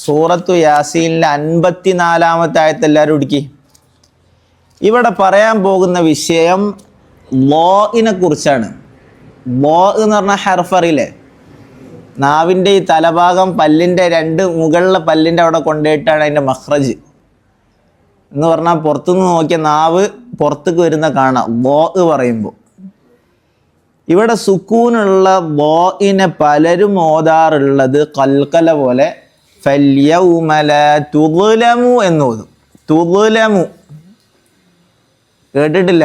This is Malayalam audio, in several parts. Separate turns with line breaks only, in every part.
സൂറത്തു യാസീനിലെ 54-ാമത്തെ ആയത്ത് എല്ലാവരും ഇടുക്കി. ഇവിടെ പറയാൻ പോകുന്ന വിഷയം ലോഇനെ കുറിച്ചാണ്. ലോ എന്ന് പറഞ്ഞാൽ ഹർഫറിലെ നാവിൻ്റെ ഈ തലഭാഗം പല്ലിൻ്റെ മുകളിലെ പല്ലിൻ്റെ അവിടെ കൊണ്ടുപോയിട്ടാണ് അതിൻ്റെ മഖ്റജ് എന്ന് പറഞ്ഞാൽ പുറത്തുനിന്ന് നോക്കിയ നാവ് പുറത്തേക്ക് വരുന്ന കാണാം ലോ പറയുമ്പോൾ. ഇവിടെ സുക്കൂനുള്ള ലോഇനെ പലരും ഓതാറുള്ളത് കൽക്കല പോലെ ഫല്യൗമല തുദ്ലമു എന്നോതും. തുദ്ലമു കേട്ടിട്ടില്ല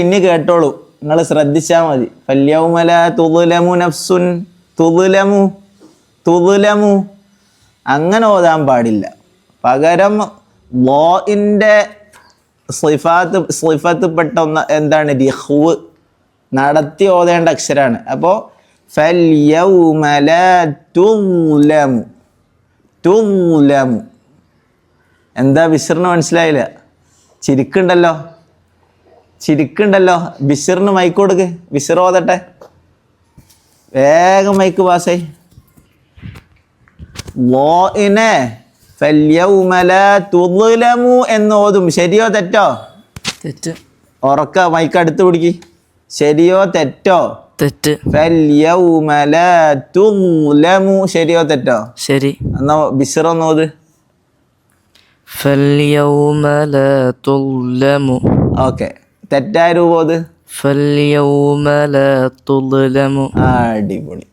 ഇനി കേട്ടോളൂ, നിങ്ങൾ ശ്രദ്ധിച്ചാൽ മതി. ഫല്യൗമല തുദ്ലമു നഫ്സുൻ തുദ്ലമു അങ്ങനെ ഓതാൻ പാടില്ല. പകരം ലോഇൻ്റെ സിഫാത്ത്പ്പെട്ട ഒന്ന് എന്താണ്? റിഖ്വ്, നടത്തി ഓതേണ്ട അക്ഷരാണ്. അപ്പോൾ ഫല്യൗമല തുദ്ലമു എന്താ ബിശ്റിന് മനസ്സിലായില്ല? ചിരിക്കുണ്ടല്ലോ. ബിശ്റിന് മൈക്ക് കൊടുക്ക്, ബിശ്ർ ഓതട്ടെ. വേഗം മൈക്ക് പാസ്സായി. ലോഇനെ ഫല്യൗമല തുദ്ലമു എന്ന് ഓതും. ശരിയോ തെറ്റോ?
തെറ്റ്.
ഉറക്ക മൈക്ക് അടുത്ത് പിടിക്ക്. ശരിയോ തെറ്റോ?
തെറ്റ്.
ഫല്യൗമല തുദ്ലമു ശരിയോ തെറ്റോ?
ശരി.
എന്നാ ബിശ്ർ ഒന്ന് ഓത്.
ഫല്യൗമല തുദ്ലമു.
ഓക്കെ, തെറ്റായ രൂപം ഓത്.
ഫല്യൗമല തുദ്ലമു.
അടിപൊളി.